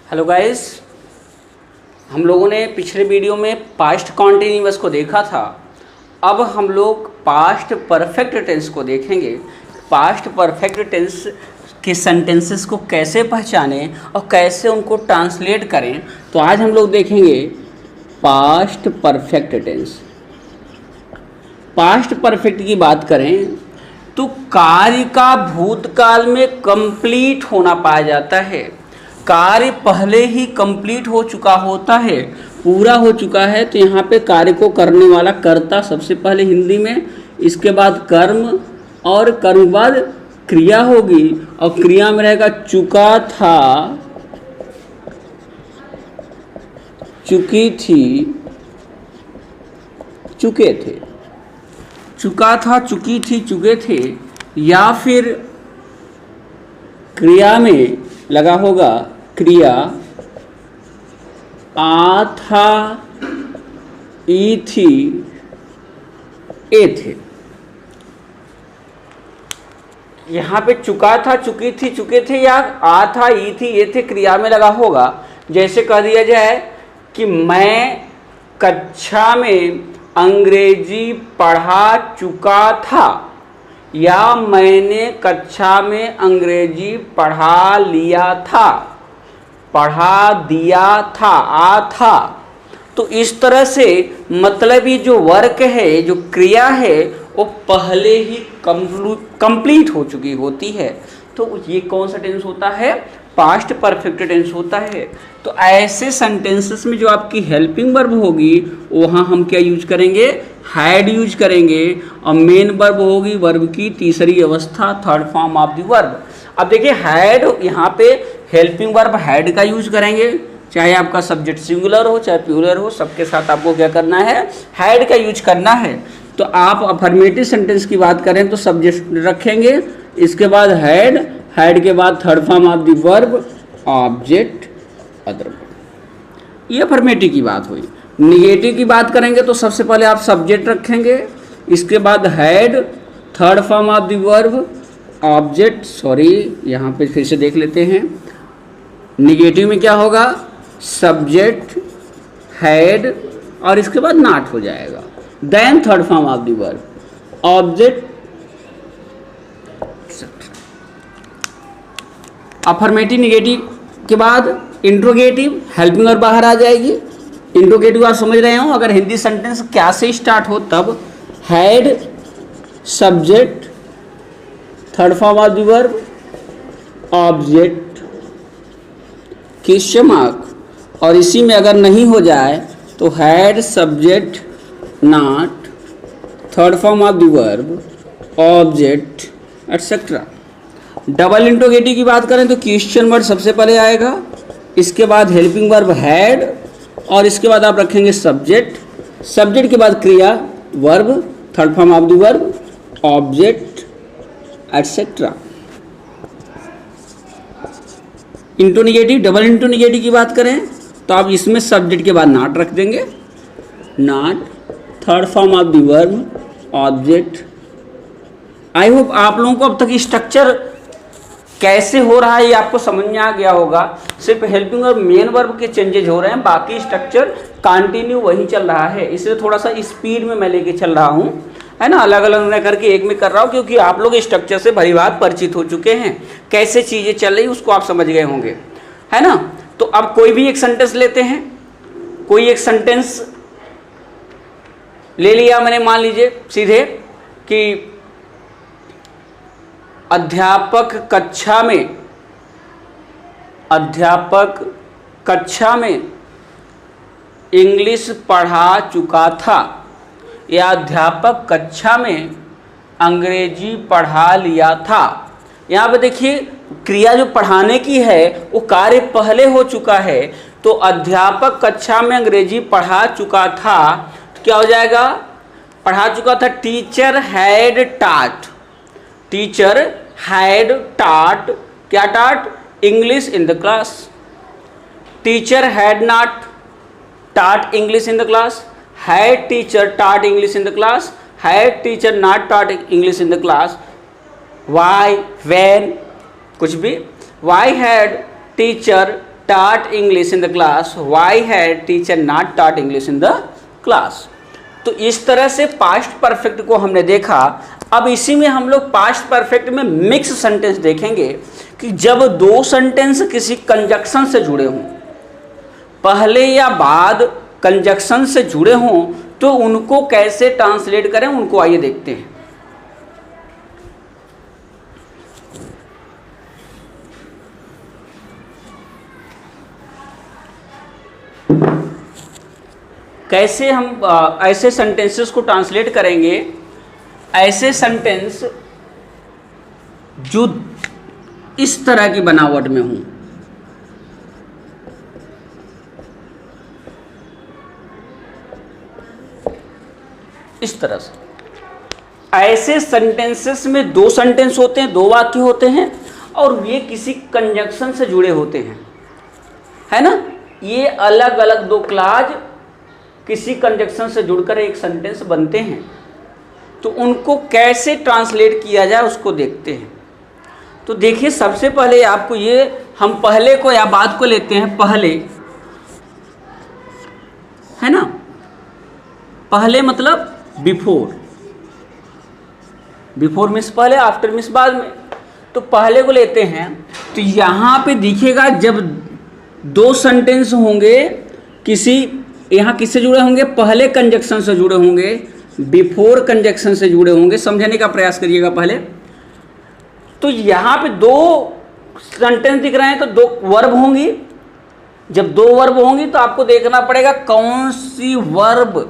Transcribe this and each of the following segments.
Hello guys, हम लोगों ने पिछले वीडियो में पास्ट कॉन्टिन्यूअस को देखा था। अब हम लोग पास्ट परफेक्ट टेंस को देखेंगे। पास्ट परफेक्ट टेंस के सेंटेंसेस को कैसे पहचानें और कैसे उनको ट्रांसलेट करें। तो आज हम लोग देखेंगे past perfect tense. Past perfect की बात करें तो कार्य का भूतकाल में कंप्लीट होना पाया जाता है। कार्य पहले ही कंप्लीट हो चुका होता है, पूरा हो चुका है। तो यहाँ पे कार्य को करने वाला कर्ता सबसे पहले हिंदी में, इसके बाद कर्म और कर्म के बाद क्रिया होगी और क्रिया में रहेगा चुका था, चुकी थी, चुके थे। चुका था, चुकी थी, चुके थे। या फिर क्रिया में लगा होगा क्रिया, आ था, ई थी, ए थे। यहाँ पे चुका था, चुकी थी, चुके थे या आ था, ई थी, ये थे क्रिया में लगा होगा। जैसे कह दिया जाए कि मैं कक्षा में अंग्रेजी पढ़ा चुका था या मैंने कक्षा में अंग्रेजी पढ़ा लिया था, पढ़ा दिया था, आ था। तो इस तरह से मतलब ये जो वर्क है, जो क्रिया है, वो पहले ही कंप्लीट हो चुकी होती है। तो ये कौन सा टेंस होता है? पास्ट परफेक्ट टेंस होता है। तो ऐसे सेंटेंसेस में जो आपकी हेल्पिंग वर्ब होगी वहाँ हम क्या यूज करेंगे? हैड यूज करेंगे। और मेन वर्ब होगी वर्ब की तीसरी अवस्था, third form of the verb. अब देखिए हैड, यहाँ पे हेल्पिंग वर्ब हैड का यूज करेंगे। चाहे आपका सब्जेक्ट सिंगुलर हो चाहे प्लूरल हो, सबके साथ आपको क्या करना है? हैड का यूज करना है। तो आप अफर्मेटिव सेंटेंस की बात करें तो सब्जेक्ट रखेंगे, इसके बाद हैड, हैड के बाद third form of the verb object other. ये अफर्मेटिव की बात हुई। निगेटिव की बात करेंगे तो सबसे पहले आप सब्जेक्ट रखेंगे, इसके बाद had, third form of the verb object. Sorry, यहाँ पे फिर से देख लेते हैं। निगेटिव में क्या होगा? सब्जेक्ट, हैड और इसके बाद नॉट हो जाएगा। Then third form of the verb object. Affirmative negative के बाद इंट्रोगेटिव, हेल्पिंग वर्ब बाहर आ जाएगी। इंट्रोगेटिव आप समझ रहे हो, अगर हिंदी सेंटेंस क्या से स्टार्ट हो तब had, subject, third form of the verb object, question mark. और इसी में अगर नहीं हो जाए तो had, subject, not, third form of the verb object etcetera. Double interrogative की बात करें तो क्वेश्चन वर्ड सबसे पहले आएगा, इसके बाद हेल्पिंग वर्ब हैड और इसके बाद आप रखेंगे सब्जेक्ट। सब्जेक्ट के बाद क्रिया verb, third form of the verb object et cetera. Interronegative, double interronegative की बात करें तो आप इसमें सब्जेक्ट के बाद नॉट रख देंगे, not, third form of the verb object. I hope आप लोगों को अब तक स्ट्रक्चर कैसे हो रहा है ये आपको समझ में आ गया होगा। सिर्फ हेल्पिंग और मेन वर्ब के चेंजेज हो रहे हैं, बाकी स्ट्रक्चर कंटिन्यू वही चल रहा है। इसलिए थोड़ा सा स्पीड में मैं लेके चल रहा हूँ, है ना, अलग अलग न करके एक में कर रहा हूँ, क्योंकि आप लोग स्ट्रक्चर से भली बात परिचित हो चुके हैं। कैसे चीज़ें चल रही उसको आप समझ गए होंगे, है ना। तो अब कोई भी एक सेंटेंस लेते हैं, कोई एक सेंटेंस ले लिया मैंने, मान लीजिए सीधे कि अध्यापक कक्षा में इंग्लिश पढ़ा चुका था या अध्यापक कक्षा में अंग्रेजी पढ़ा लिया था। यहाँ पे देखिए क्रिया जो पढ़ाने की है वो कार्य पहले हो चुका है। तो अध्यापक कक्षा में अंग्रेजी पढ़ा चुका था तो क्या हो जाएगा? पढ़ा चुका था, teacher had taught, teacher had taught, क्या taught? English in the class. Teacher had not taught English in the class, had teacher taught English in the class, had teacher not taught English in the class. Why, when, कुछ भी। Why had teacher taught English in the class, why had teacher not taught English in the class। तो इस तरह से past perfect को हमने देखा। अब इसी में हम लोग पास्ट परफेक्ट में मिक्स सेंटेंस देखेंगे कि जब दो सेंटेंस किसी कंजक्शन से जुड़े हों, पहले या बाद कंजक्शन से जुड़े हों, तो उनको कैसे ट्रांसलेट करें, उनको आइए देखते हैं। कैसे हम ऐसे सेंटेंसेस को ट्रांसलेट करेंगे, ऐसे सेंटेंस जो इस तरह की बनावट में हों। इस तरह से ऐसे सेंटेंसेस में दो सेंटेंस होते हैं, दो वाक्य होते हैं, और ये किसी कंजक्शन से जुड़े होते हैं, है ना। ये अलग अलग दो क्लॉज किसी कंजक्शन से जुड़कर एक सेंटेंस बनते हैं। तो उनको कैसे ट्रांसलेट किया जाए उसको देखते हैं। तो देखिए, सबसे पहले आपको ये, हम पहले को या बाद को लेते हैं। पहले, है ना, पहले मतलब बिफोर, बिफोर मीन्स पहले, आफ्टर मीन्स बाद में। तो पहले को लेते हैं, तो यहाँ पे दिखेगा जब दो सेंटेंस होंगे किसी, यहाँ किससे जुड़े होंगे, पहले कंजक्शन से जुड़े होंगे, बिफोर कंजक्शन से जुड़े होंगे। समझने का प्रयास करिएगा पहले। तो यहाँ पे दो सेंटेंस दिख रहे हैं, तो दो वर्ब होंगी। जब दो वर्ब होंगी तो आपको देखना पड़ेगा कौन सी वर्ब,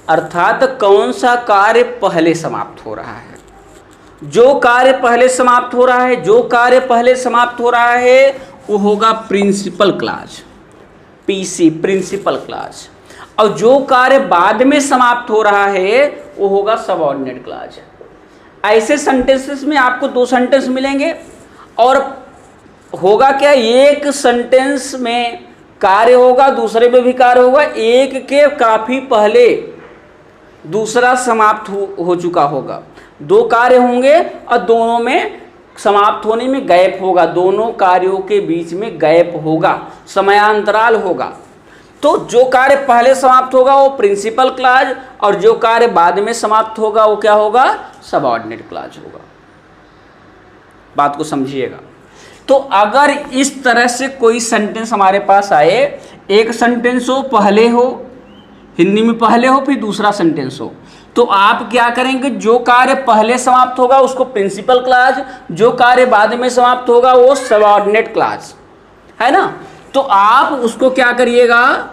अर्थात कौन सा कार्य पहले समाप्त हो रहा है। जो कार्य पहले समाप्त हो रहा है, जो कार्य पहले समाप्त हो रहा है, वो होगा principal clause, PC, principal clause. और जो कार्य बाद में समाप्त हो रहा है वो होगा सबऑर्डिनेट क्लॉज। ऐसे सेंटेंसेस में आपको दो सेंटेंस मिलेंगे, और होगा क्या, एक सेंटेंस में कार्य होगा, दूसरे में भी कार्य होगा, एक के काफी पहले दूसरा समाप्त हो चुका होगा। दो कार्य होंगे और दोनों में समाप्त होने में गैप होगा, दोनों कार्यों के बीच में गैप होगा, समयांतराल होगा। तो जो कार्य पहले समाप्त होगा वो प्रिंसिपल क्लॉज, और जो कार्य बाद में समाप्त होगा वो क्या होगा, सबऑर्डिनेट क्लॉज होगा। बात को समझिएगा। तो अगर इस तरह से कोई सेंटेंस हमारे पास आए, एक सेंटेंस हो पहले हो, हिंदी में पहले हो, फिर दूसरा सेंटेंस हो, तो आप क्या करेंगे, जो कार्य पहले समाप्त होगा उसको प्रिंसिपल क्लॉज, जो कार्य बाद में समाप्त होगा वो सबऑर्डिनेट क्लॉज, है ना। तो आप उसको क्या करिएगा,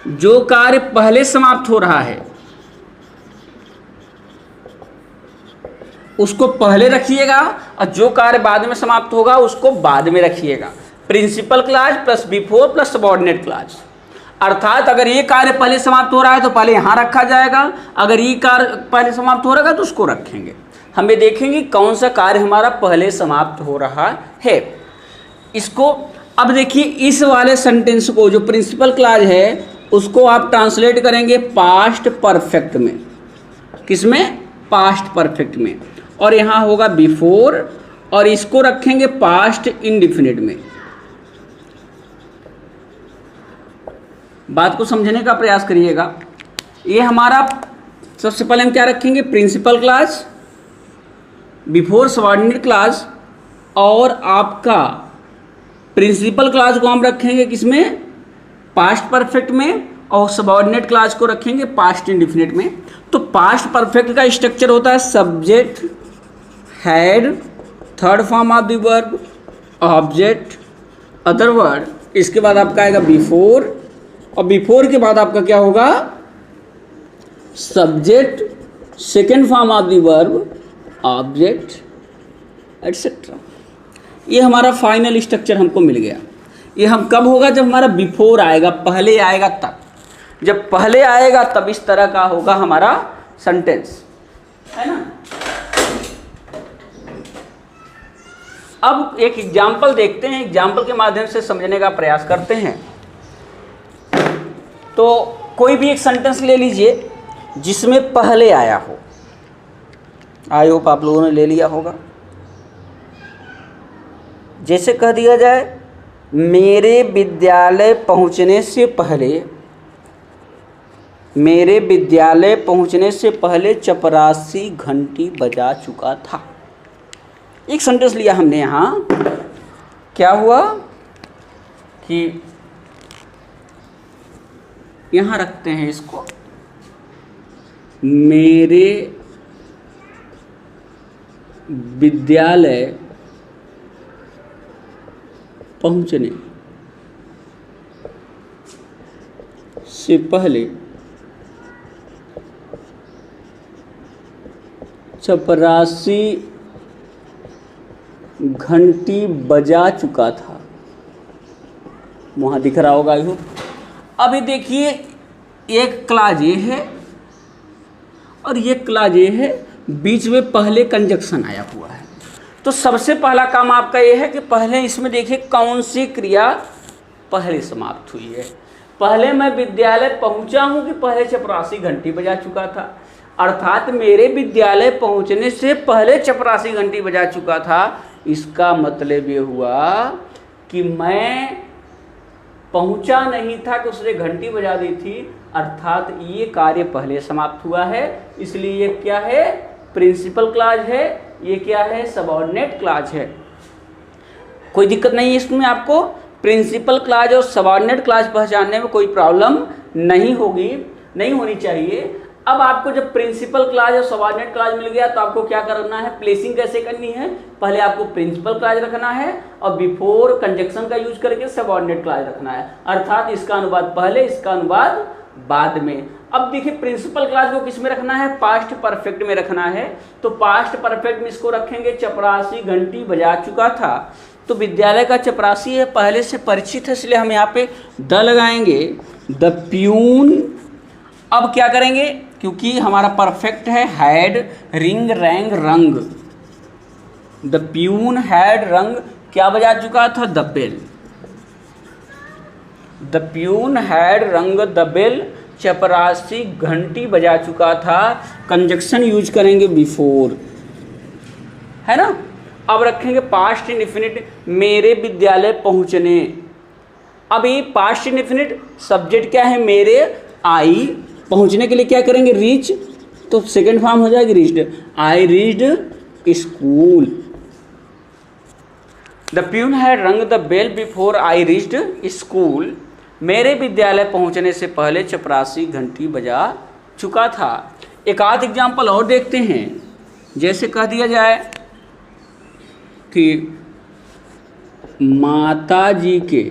जो कार्य पहले समाप्त हो रहा है उसको पहले रखिएगा, और जो कार्य बाद में समाप्त होगा उसको बाद में रखिएगा। Principal clause plus before plus subordinate clause. अर्थात अगर ये कार्य पहले समाप्त हो रहा है तो पहले यहाँ रखा जाएगा, अगर ये कार्य पहले समाप्त हो रहा है तो उसको रखेंगे। हमें देखेंगे कौन सा कार्य हमारा पहले समाप्त हो रहा है। इसको अब देखिए, इस वाले सेंटेंस को जो प्रिंसिपल क्लॉज है उसको आप ट्रांसलेट करेंगे पास्ट परफेक्ट में। किसमें, पास्ट परफेक्ट में। और यहाँ होगा बिफोर, और इसको रखेंगे पास्ट इंडिफिनिट में। बात को समझने का प्रयास करिएगा। ये हमारा, सबसे पहले हम क्या रखेंगे, principal clause, before subordinate clause, और आपका प्रिंसिपल क्लॉज को हम रखेंगे किसमें, पास्ट परफेक्ट में, और सबऑर्डिनेट क्लॉज को रखेंगे पास्ट इंडिफिनिट में। तो पास्ट परफेक्ट का स्ट्रक्चर होता है subject, head, third form of the verb, object, other word, इसके बाद आपका आएगा बिफोर, और बिफोर के बाद आपका क्या होगा, subject, second form of the verb, object, etcetera. ये हमारा फाइनल स्ट्रक्चर हमको मिल गया। ये हम कब होगा, जब हमारा बिफोर आएगा, पहले आएगा तब। जब पहले आएगा तब इस तरह का होगा हमारा सेंटेंस, है ना। अब एक एग्जाम्पल देखते हैं, एग्जाम्पल के माध्यम से समझने का प्रयास करते हैं। तो कोई भी एक सेंटेंस ले लीजिए जिसमें पहले आया हो। आई होप आप लोगों ने ले लिया होगा। जैसे कह दिया जाए मेरे विद्यालय पहुंचने से पहले, मेरे विद्यालय पहुंचने से पहले चपरासी घंटी बजा चुका था। एक सेंटेंस लिया हमने यहाँ, क्या हुआ कि यहाँ रखते हैं इसको, मेरे विद्यालय पहुंचने से पहले चपरासी घंटी बजा चुका था। वहां दिख रहा होगा यू। अभी देखिए एक क्लाज ये है और ये क्लाज ये है, बीच में पहले कंजक्शन आया हुआ है। तो सबसे पहला काम आपका ये है कि पहले इसमें देखिए कौन सी क्रिया पहले समाप्त हुई है। पहले मैं विद्यालय पहुंचा हूं कि पहले चपरासी घंटी बजा चुका था, अर्थात मेरे विद्यालय पहुंचने से पहले चपरासी घंटी बजा चुका था। इसका मतलब ये हुआ कि मैं पहुंचा नहीं था कि उसने घंटी बजा दी थी, अर्थात ये कार्य पहले समाप्त हुआ है। इसलिए ये क्या है, प्रिंसिपल क्लॉज है, ये क्या है, सबऑर्डिनेट क्लॉज है। कोई दिक्कत नहीं है इसमें, आपको प्रिंसिपल क्लॉज और सबऑर्डिनेट क्लॉज पहचानने में कोई प्रॉब्लम नहीं होगी, नहीं होनी चाहिए। अब आपको जब प्रिंसिपल क्लॉज और सबऑर्डिनेट क्लॉज मिल गया तो आपको क्या करना है, प्लेसिंग कैसे करनी है। पहले आपको प्रिंसिपल क्लॉज रखना है और बिफोर कंजक्शन का यूज करके सबऑर्डिनेट क्लॉज रखना है, अर्थात इसका अनुवाद पहले, इसका अनुवाद बाद में। अब देखिए प्रिंसिपल क्लॉज को किस में रखना है, पास्ट परफेक्ट में रखना है। तो पास्ट परफेक्ट में इसको रखेंगे, चपरासी घंटी बजा चुका था। तो विद्यालय का चपरासी है, पहले से परिचित है, इसलिए हम यहाँ पे द लगाएंगे, द प्यून। अब क्या करेंगे, क्योंकि हमारा परफेक्ट है, had ring rang rung, the peon had rung क्या बजा चुका था, the bell. The peon had rung the bell, चपरासी घंटी बजा चुका था। कंजक्शन यूज करेंगे बिफोर, है ना। अब रखेंगे पास्ट इंडेफिनिट, मेरे विद्यालय पहुंचने। अब ये पास्ट इंडेफिनिट, सब्जेक्ट क्या है, मेरे, आई, पहुंचने के लिए क्या करेंगे, रीच, तो सेकेंड फॉर्म हो जाएगी reached, I reached school. The peon had rung the bell before I reached school, मेरे विद्यालय पहुंचने से पहले चपरासी घंटी बजा चुका था। एक आध एग्जाम्पल और देखते हैं, जैसे कह दिया जाए कि माता जी के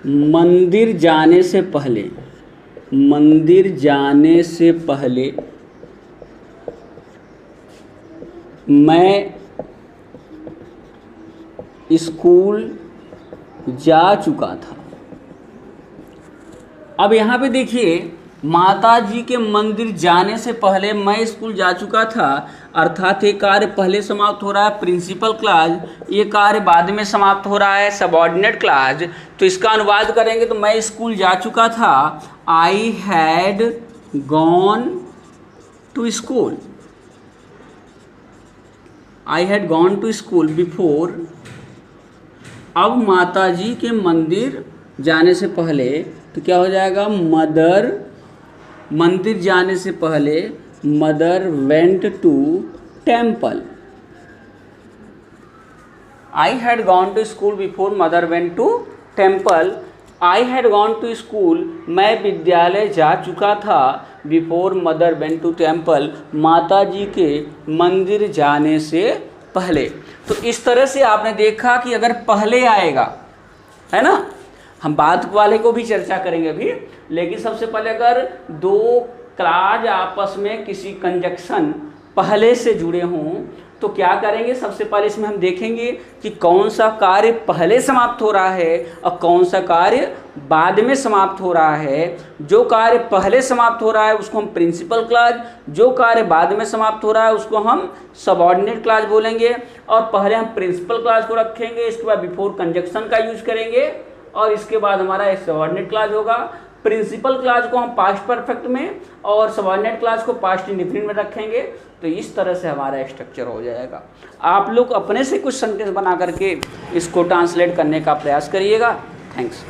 मंदिर जाने से पहले, मंदिर जाने से पहले मैं स्कूल जा चुका था। अब यहाँ पे देखिए माता जी के मंदिर जाने से पहले मैं स्कूल जा चुका था, अर्थात ये कार्य पहले समाप्त हो रहा है प्रिंसिपल क्लॉज, ये कार्य बाद में समाप्त हो रहा है सबऑर्डिनेट क्लॉज। तो इसका अनुवाद करेंगे तो मैं स्कूल जा चुका था, I had gone to school, I had gone to school before. अब माता जी के मंदिर जाने से पहले तो क्या हो जाएगा, मदर, मंदिर जाने से पहले mother went to temple. I had gone to school before mother went to temple. I had gone to school, मैं विद्यालय जा चुका था, before mother went to temple, माता जी के मंदिर जाने से पहले। तो इस तरह से आपने देखा कि अगर पहले आएगा, है ना, हम बाद वाले को भी चर्चा करेंगे अभी, लेकिन सबसे पहले अगर दो क्लॉज आपस में किसी कंजक्शन पहले से जुड़े हों तो क्या करेंगे, सबसे पहले इसमें हम देखेंगे कि कौन सा कार्य पहले समाप्त हो रहा है और कौन सा कार्य बाद में समाप्त हो रहा है। जो कार्य पहले समाप्त हो रहा है उसको हम प्रिंसिपल क्लॉज, जो कार्य बाद में समाप्त हो रहा है उसको हम सबऑर्डिनेट क्लॉज बोलेंगे। और पहले हम प्रिंसिपल क्लॉज को रखेंगे, इसके बाद बिफोर कंजक्शन का यूज करेंगे और इसके बाद हमारा एक सबऑर्डिनेट क्लॉज होगा। प्रिंसिपल क्लास को हम पास्ट परफेक्ट में और सबऑर्डिनेट क्लास को पास्ट इंडेफिनिट में रखेंगे, तो इस तरह से हमारा स्ट्रक्चर हो जाएगा। आप लोग अपने से कुछ सेंटेंस बना करके इसको ट्रांसलेट करने का प्रयास करिएगा। थैंक्स।